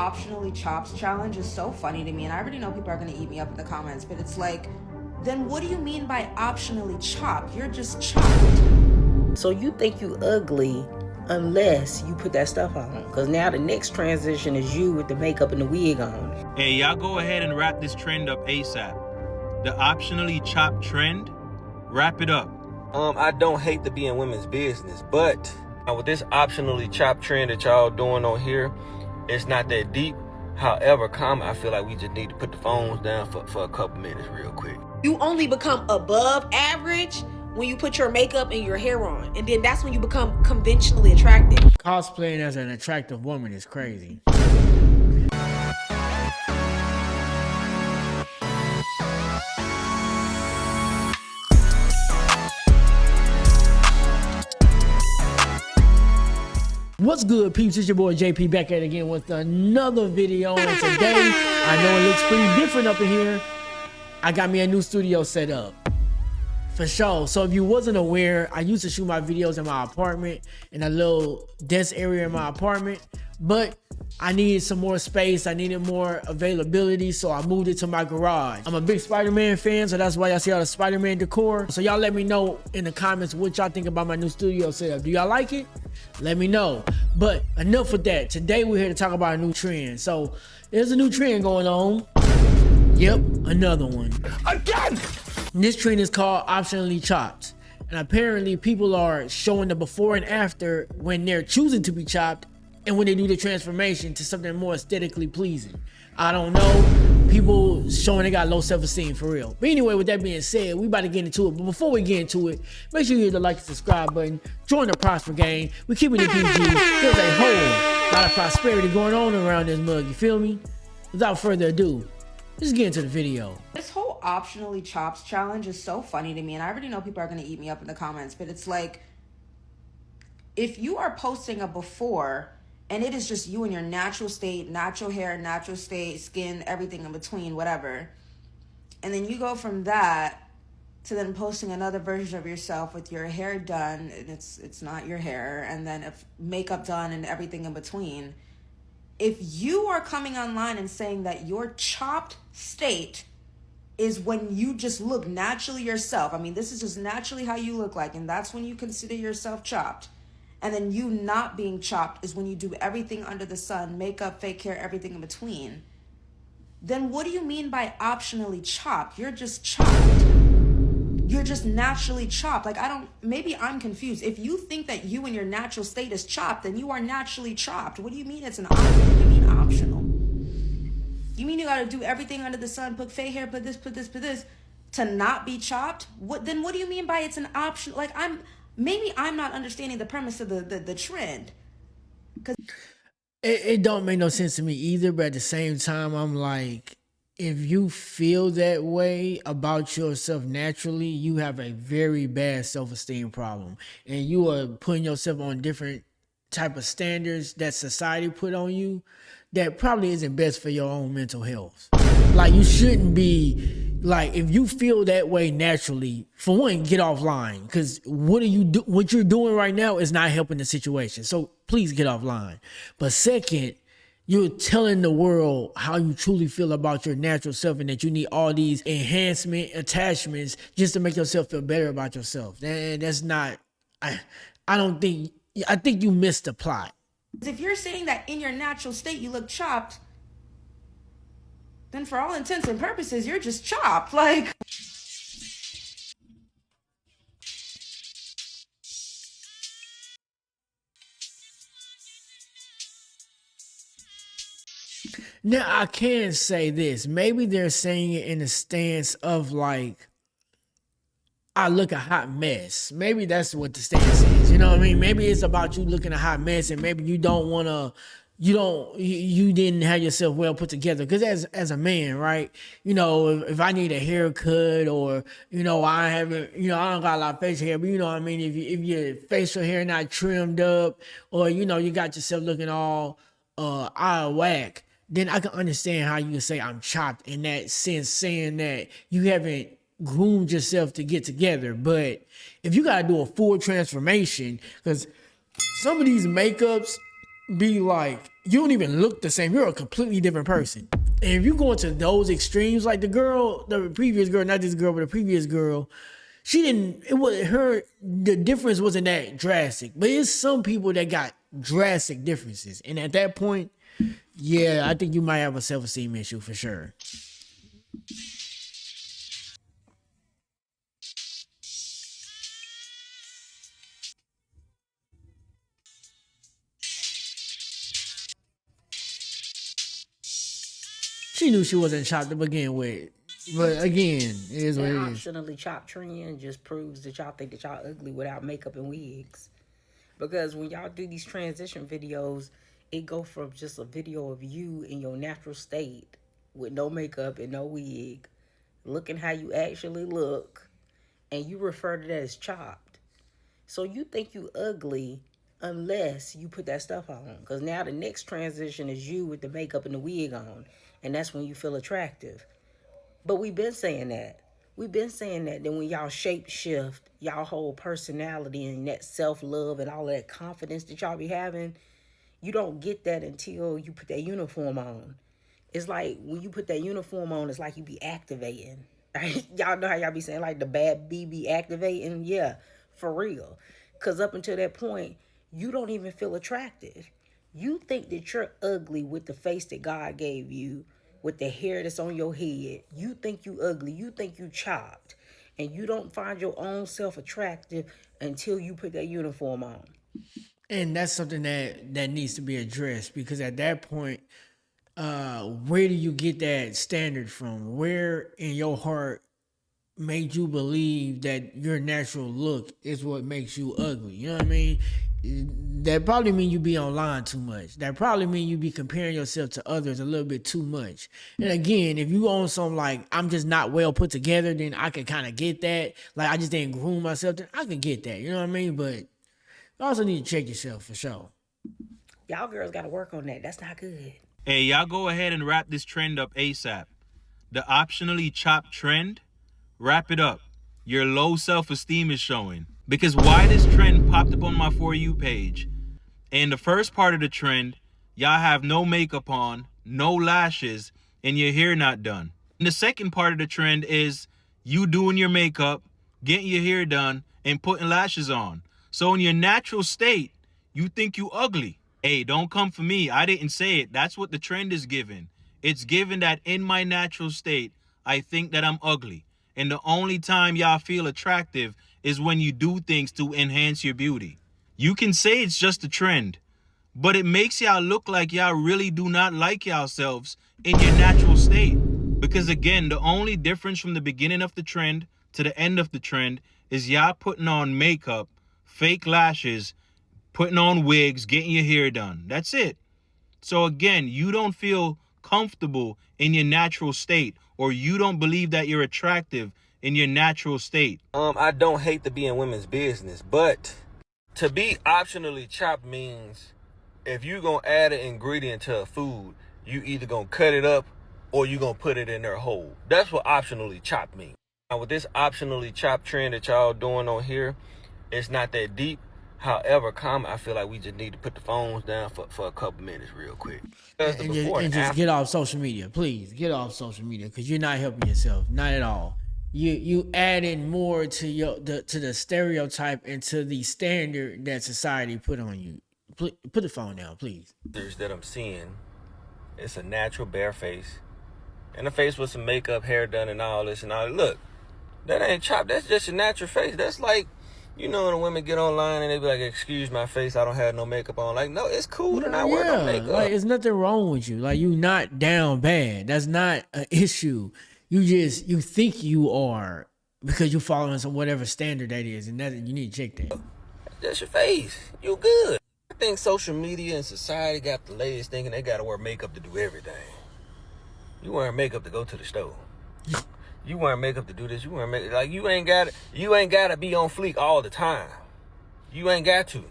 optionally chops challenge is so funny to me, and I already know people are going to eat me up in the comments, but it's like, then what do you mean by optionally chopped? You're just chopped. So you think you ugly unless you put that stuff on. Because now the next transition is you with the makeup and the wig on. Hey, y'all go ahead and wrap this trend up ASAP. The optionally chopped trend, wrap it up. I don't hate to be in women's business, but with this optionally chopped trend that y'all doing on here, it's not that deep. However, I feel like we just need to put the phones down for a couple minutes real quick. You only become above average when you put your makeup and your hair on, and then that's when you become conventionally attractive. Cosplaying as an attractive woman is crazy. What's good, peeps? It's your boy JP back at it again with another video. And today, I know it looks pretty different up in here. I got me a new studio set up. For sure. So if you wasn't aware, I used to shoot my videos in my apartment, in a little desk area in my apartment, but I needed some more space. I needed more availability, so I moved it to my garage. I'm a big Spider-Man fan, so that's why y'all see all the Spider-Man decor. So y'all let me know in the comments what y'all think about my new studio setup. Do y'all like it? Let me know. But enough with that. Today we're here to talk about a new trend. So there's a new trend going on. Yep, another one. Again! This trend is called optionally chopped. And apparently people are showing the before and after when they're choosing to be chopped and when they do the transformation to something more aesthetically pleasing. I don't know. People showing they got low self-esteem for real. But anyway, with that being said, we about to get into it. But before we get into it, make sure you hit the like and subscribe button. Join the Prosper Gang. We keeping it PG. There's a whole lot of prosperity going on around this mug. You feel me? Without further ado, let's get into the video. This whole optionally chops challenge is so funny to me, and I already know people are going to eat me up in the comments, but it's like, if you are posting a before and it is just you in your natural state, natural hair, natural state, skin, everything in between, whatever, and then you go from that to then posting another version of yourself with your hair done and it's not your hair, and then if makeup done and everything in between, if you are coming online and saying that your chopped state is when you just look naturally yourself, I mean, this is just naturally how you look like, and that's when you consider yourself chopped, and then you not being chopped is when you do everything under the sun, makeup, fake hair, everything in between, then what do you mean by optionally chopped? You're just chopped. You're just naturally chopped. Like, maybe I'm confused. If you think that you in your natural state is chopped, then you are naturally chopped. What do you mean it's an option? What do you mean optional? You mean you gotta do everything under the sun, put fake hair, put this, to not be chopped? Then what do you mean by it's an option? Like, maybe I'm not understanding the premise of the trend. It don't make no sense to me either, but at the same time, I'm like, if you feel that way about yourself naturally, you have a very bad self-esteem problem. And you are putting yourself on different type of standards that society put on you that probably isn't best for your own mental health. Like, you shouldn't be, like, if you feel that way naturally, for one, get offline, because what you're doing right now is not helping the situation. So please get offline. But second, you're telling the world how you truly feel about your natural self and that you need all these enhancement attachments just to make yourself feel better about yourself. And that's not, I think you missed the plot. If you're saying that in your natural state you look chopped, then for all intents and purposes, you're just chopped. Like, now I can say this. Maybe they're saying it in a stance of like, I look a hot mess. Maybe that's what the stance is. You know what I mean? Maybe it's about you looking a hot mess, and maybe you don't want to, you didn't have yourself well put together. Because as a man, right? You know, if I need a haircut, or, I haven't, I don't got a lot of facial hair, but you know what I mean? If your facial hair not trimmed up, or, you got yourself looking all out of whack, then I can understand how you can say I'm chopped in that sense, saying that you haven't groomed yourself to get together. But if you gotta do a full transformation, because some of these makeups be like, you don't even look the same. You're a completely different person. And if you go into those extremes, like the previous girl, not this girl, but the previous girl, the difference wasn't that drastic. But it's some people that got drastic differences. And at that point, yeah, I think you might have a self-esteem issue for sure. She knew she wasn't chopped to begin with. But again, it is what it is. Optionally chopped trend just proves that y'all think that y'all ugly without makeup and wigs. Because when y'all do these transition videos, it go from just a video of you in your natural state with no makeup and no wig, looking how you actually look, and you refer to that as chopped. So you think you ugly unless you put that stuff on. Because now the next transition is you with the makeup and the wig on, and that's when you feel attractive. But we've been saying that. We've been saying that. Then when y'all shape shift, y'all whole personality and that self-love and all of that confidence that y'all be having, you don't get that until you put that uniform on. It's like when you put that uniform on, it's like you be activating. Right? Y'all know how y'all be saying like the bad bee be activating? Yeah, for real. Because up until that point, you don't even feel attractive. You think that you're ugly with the face that God gave you, with the hair that's on your head. You think you ugly. You think you chopped. And you don't find your own self attractive until you put that uniform on. And that's something that needs to be addressed, because at that point, where do you get that standard from? Where in your heart made you believe that your natural look is what makes you ugly? You know what I mean? That probably mean you be online too much. That probably mean you be comparing yourself to others a little bit too much. And again, if you own some like, I'm just not well put together, then I can kind of get that. Like I just didn't groom myself, then I can get that. You know what I mean? But you also need to check yourself for sure. Y'all girls got to work on that. That's not good. Hey, y'all go ahead and wrap this trend up ASAP. The optionally chopped trend, wrap it up. Your low self-esteem is showing. Because why this trend popped up on my For You page? In the first part of the trend, y'all have no makeup on, no lashes, and your hair not done. And the second part of the trend is you doing your makeup, getting your hair done, and putting lashes on. So in your natural state, you think you ugly. Hey, don't come for me. I didn't say it. That's what the trend is giving. It's given that in my natural state, I think that I'm ugly. And the only time y'all feel attractive is when you do things to enhance your beauty. You can say it's just a trend, but it makes y'all look like y'all really do not like yourselves in your natural state. Because again, the only difference from the beginning of the trend to the end of the trend is y'all putting on makeup, fake lashes, putting on wigs, getting your hair done. That's it. So again, you don't feel comfortable in your natural state, or you don't believe that you're attractive in your natural state. I don't hate to be in women's business, but to be optionally chopped means if you gonna add an ingredient to a food, you either gonna cut it up or you gonna put it in there whole. That's what optionally chopped means. Now with this optionally chopped trend that y'all doing on here, it's not that deep. However, I feel like we just need to put the phones down for a couple minutes real quick. And just get off social media. Please, get off social media, because you're not helping yourself. Not at all. You adding more to the stereotype and to the standard that society put on you. Put the phone down, please. That I'm seeing, it's a natural bare face. And a face with some makeup, hair done, and all this and all. Look, that ain't chopped. That's just your natural face. That's like, you know, when the women get online and they be like, excuse my face, I don't have no makeup on. Like, no, it's cool to not wear no makeup. Like, there's nothing wrong with you. Like, you not down bad. That's not an issue. You think you are because you're following some whatever standard that is, and that you need to check that. That's your face. You good. I think social media and society got the ladies thinking they gotta wear makeup to do everything. You wearing makeup to go to the store. You wearing makeup to do this. You wearing makeup. Like, you ain't gotta be on fleek all the time. You ain't got to.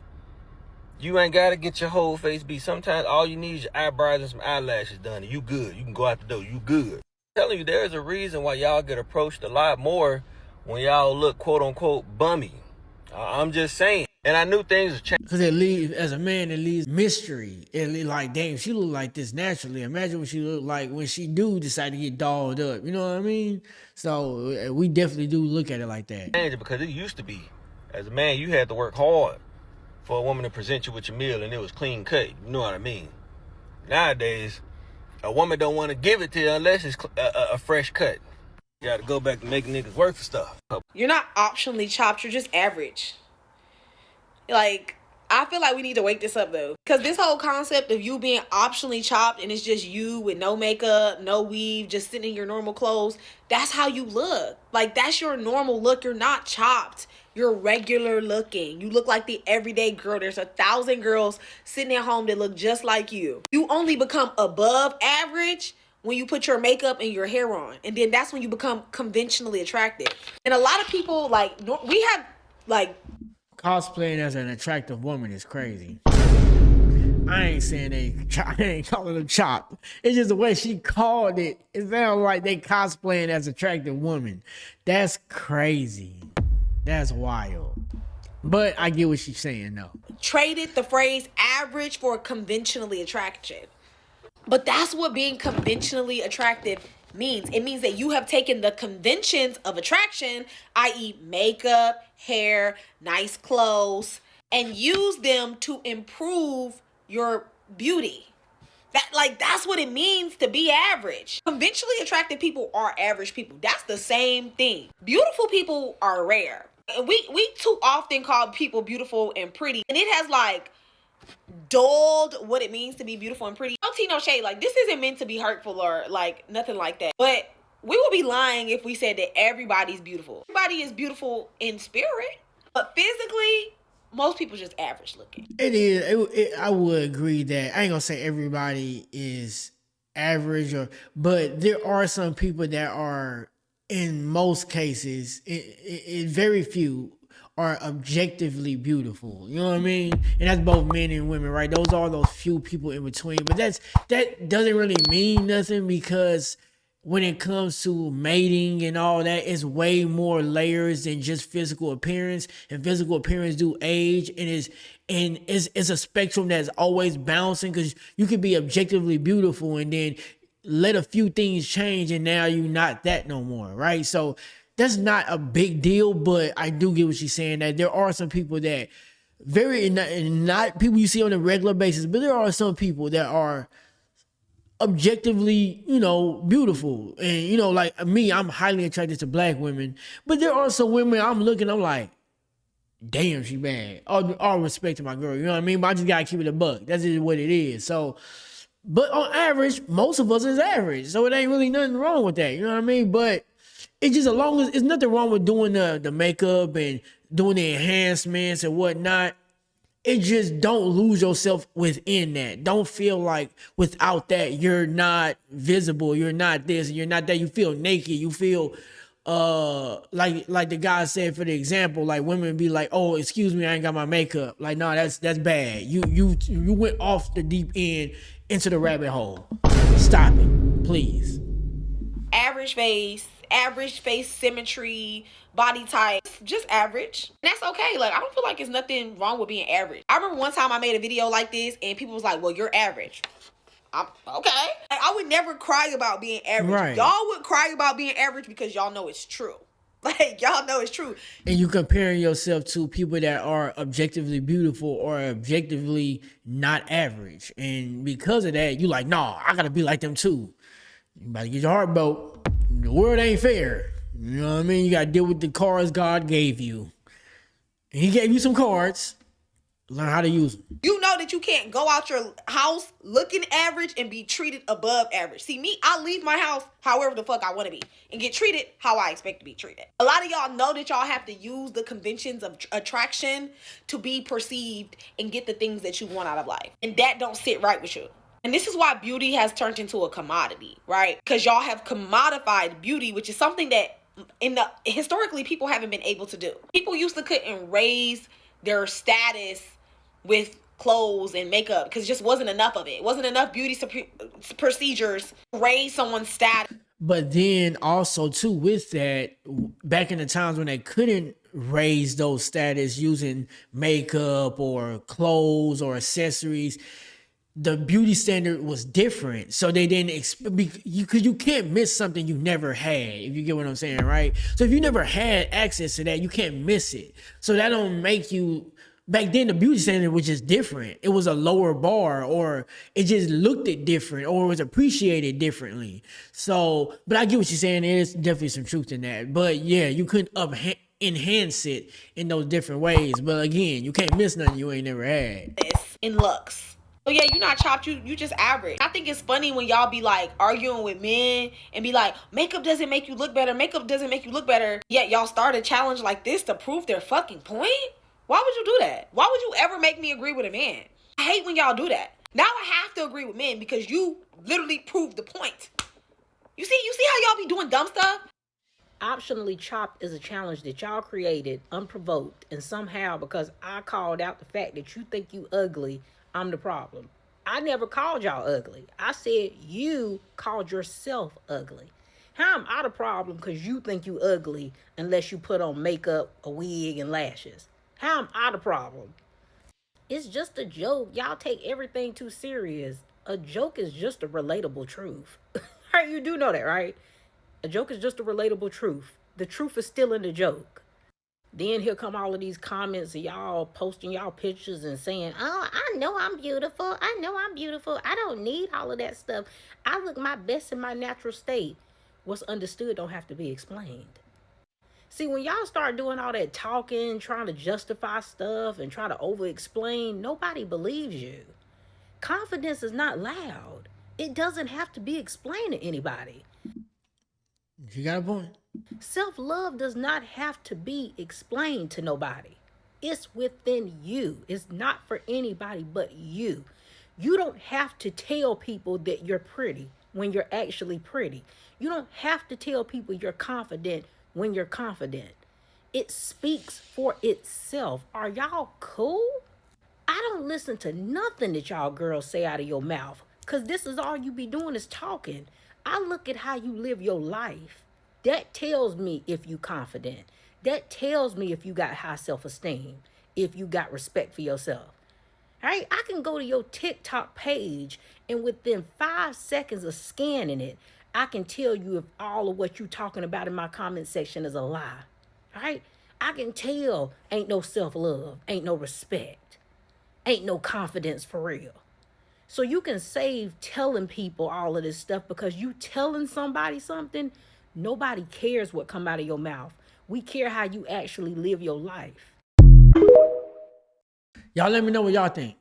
You ain't gotta get your whole face beat. Sometimes all you need is your eyebrows and some eyelashes done, and you good. You can go out the door. You good. I'm telling you, there's a reason why y'all get approached a lot more when y'all look quote unquote bummy. I'm just saying. And I knew things would change. Because it leaves, as a man, it leaves mystery. It leaves like, damn, she look like this naturally. Imagine what she look like when she do decide to get dolled up. You know what I mean? So we definitely do look at it like that. Because it used to be, as a man, you had to work hard for a woman to present you with your meal, and it was clean cut. You know what I mean? Nowadays, a woman don't want to give it to you unless it's a fresh cut. You got to go back to making niggas work for stuff. You're not optionally chopped. You're just average. Like, I feel like we need to wake this up, though. Because this whole concept of you being optionally chopped and it's just you with no makeup, no weave, just sitting in your normal clothes, that's how you look. Like, that's your normal look. You're not chopped. You're regular looking. You look like the everyday girl. There's 1,000 girls sitting at home that look just like you. You only become above average when you put your makeup and your hair on. And then that's when you become conventionally attractive. And a lot of people, like, we have, like... Cosplaying as an attractive woman is crazy. I ain't saying I ain't calling them chopped. It's just the way she called it. It sounds like they cosplaying as attractive woman. That's crazy. That's wild. But I get what she's saying, though. Traded the phrase average for conventionally attractive. But that's what being conventionally attractive means. It means that you have taken the conventions of attraction, i.e. makeup, hair, nice clothes, and used them to improve your beauty. That's what it means to be average. Conventionally attractive people are average people. That's the same thing. Beautiful people are rare. We too often call people beautiful and pretty, and it has like dulled what it means to be beautiful and pretty. No tea, no shade. Like, this isn't meant to be hurtful or like nothing like that. But we would be lying if we said that everybody's beautiful. Everybody is beautiful in spirit, but physically, most people just average looking. It is. I would agree that I ain't gonna say everybody is average, but there are some people that are, in most cases, in very few, are objectively beautiful. You know what I mean? And that's both men and women, right? Those are those few people in between. But that doesn't really mean nothing, because when it comes to mating and all that, it's way more layers than just physical appearance. And physical appearance do age, and it's a spectrum that's always bouncing, because you can be objectively beautiful and then let a few things change and now you're not that no more, right? So that's not a big deal, but I do get what she's saying, that there are some people that not people you see on a regular basis, but there are some people that are objectively, beautiful. And, like me, I'm highly attracted to black women, but there are some women I'm like, damn, she bad. All respect to my girl, you know what I mean? But I just gotta keep it a buck. That's just what it is. So, but on average, most of us is average. So it ain't really nothing wrong with that, you know what I mean? But it's just, as long as, it's nothing wrong with doing the makeup and doing the enhancements and whatnot. It just, don't lose yourself within that. Don't feel like without that, you're not visible, you're not this, and you're not that. You feel naked, you feel like the guy said, for the example, like women be like, oh, excuse me, I ain't got my makeup. Like, no, that's bad. You went off the deep end into the rabbit hole. Stop it, please. Average face symmetry, body type, just average. And that's okay. Like, I don't feel like there's nothing wrong with being average. I remember one time I made a video like this and people was like, well, you're average. I'm okay. Like, I would never cry about being average. Right. Y'all would cry about being average because y'all know it's true. Like, y'all know it's true. And you comparing yourself to people that are objectively beautiful or objectively not average. And because of that, you like, nah, I gotta be like them too. You about to get your heart broke. The world ain't fair. You know what I mean? You gotta deal with the cards God gave you. And he gave you some cards. Learn how to use them. You know that you can't go out your house looking average and be treated above average. See, me, I leave my house however the fuck I want to be and get treated how I expect to be treated. A lot of y'all know that y'all have to use the conventions of attraction to be perceived and get the things that you want out of life. And that don't sit right with you. And this is why beauty has turned into a commodity, right? Because y'all have commodified beauty, which is something that historically people haven't been able to do. People used to couldn't raise their status with clothes and makeup because it just wasn't enough of it. It wasn't enough beauty procedures to raise someone's status. But then also too, with that, back in the times when they couldn't raise those status using makeup or clothes or accessories, the beauty standard was different. So they didn't because you can't miss something you never had, if you get what I'm saying, right? So if you never had access to that, you can't miss it. So that don't make you. Back then, the beauty standard was just different. It was a lower bar, or it just looked it different, or it was appreciated differently. So, but I get what you're saying. There's definitely some truth in that. But yeah, you couldn't enhance it in those different ways. But again, you can't miss nothing you ain't never had. In looks. Oh yeah, you're not chopped, you just average. I think it's funny when y'all be like arguing with men and be like, makeup doesn't make you look better, makeup doesn't make you look better. Yet y'all start a challenge like this to prove their fucking point? Why would you do that? Why would you ever make me agree with a man? I hate when y'all do that. Now I have to agree with men because you literally proved the point. You see how y'all be doing dumb stuff? Optionally chopped is a challenge that y'all created unprovoked, and somehow because I called out the fact that you think you ugly, I'm the problem. I never called y'all ugly. I said you called yourself ugly. How am I the problem because you think you ugly unless you put on makeup, a wig, and lashes? How am I the problem? It's just a joke. Y'all take everything too serious. A joke is just a relatable truth. You do know that, right? A joke is just a relatable truth. The truth is still in the joke. Then here come all of these comments of y'all posting y'all pictures and saying, oh, I know I'm beautiful. I know I'm beautiful. I don't need all of that stuff. I look my best in my natural state. What's understood don't have to be explained. See, when y'all start doing all that talking, trying to justify stuff and try to over-explain, nobody believes you. Confidence is not loud. It doesn't have to be explained to anybody. You got a point. Self-love does not have to be explained to nobody. It's within you. It's not for anybody but you. You don't have to tell people that you're pretty when you're actually pretty. You don't have to tell people you're confident when you're confident. It speaks for itself. Are y'all cool? I don't listen to nothing that y'all girls say out of your mouth, because this is all you be doing is talking. I look at how you live your life. That tells me if you confident. That tells me if you got high self-esteem, if you got respect for yourself. All right? I can go to your TikTok page and within 5 seconds of scanning it, I can tell you if all of what you talking about in my comment section is a lie. All right? I can tell ain't no self-love, ain't no respect, ain't no confidence for real. So you can save telling people all of this stuff, because you telling somebody something, nobody cares what come out of your mouth. We care how you actually live your life. Y'all let me know what y'all think.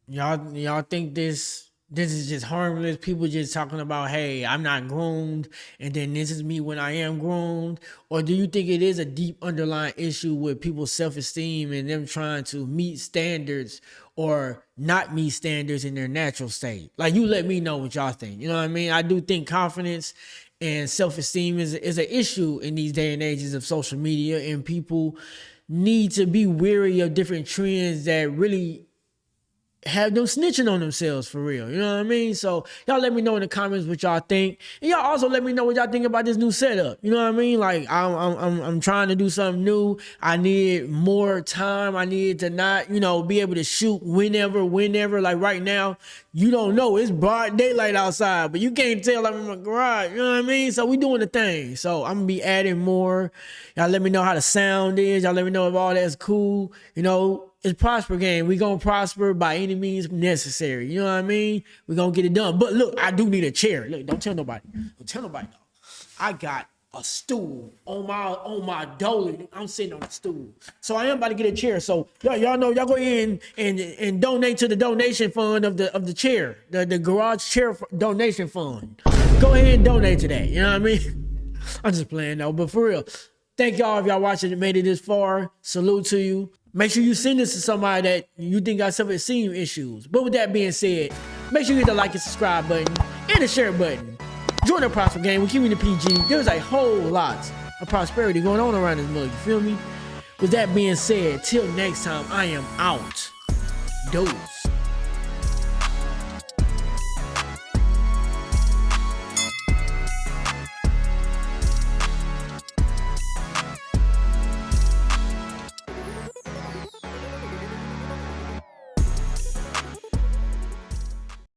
Y'all think this is just harmless? People just talking about, hey, I'm not groomed, and then this is me when I am groomed? Or do you think it is a deep underlying issue with people's self-esteem and them trying to meet standards or not meet standards in their natural state? Like, you let me know what y'all think. You know what I mean? I do think confidence and self-esteem is an issue in these day and ages of social media, and people need to be wary of different trends that really have them snitching on themselves for real. You know what I mean? So y'all let me know in the comments what y'all think. And y'all also let me know what y'all think about this new setup. You know what I mean? Like, I'm trying to do something new. I need more time. I need to not, be able to shoot whenever. Like right now, you don't know. It's broad daylight outside, but you can't tell I'm in my garage. You know what I mean? So we doing the thing. So I'm gonna be adding more. Y'all let me know how the sound is. Y'all let me know if all that's cool. It's prosper game. We gonna prosper by any means necessary. You know what I mean? We gonna get it done. But look, I do need a chair. Look, don't tell nobody. I got a stool on my dolly. I'm sitting on the stool. So I am about to get a chair. So y'all know, y'all go in and donate to the donation fund of the chair, the garage chair donation fund. Go ahead and donate to that. You know what I mean? I'm just playing though, but for real. Thank y'all if y'all watching and made it this far. Salute to you. Make sure you send this to somebody that you think got self-esteem issues. But with that being said, make sure you hit the like and subscribe button and the share button. Join the Prosper Game. We're keeping the PG. There's a whole lot of prosperity going on around this mug. You feel me? With that being said, till next time, I am out. Dose.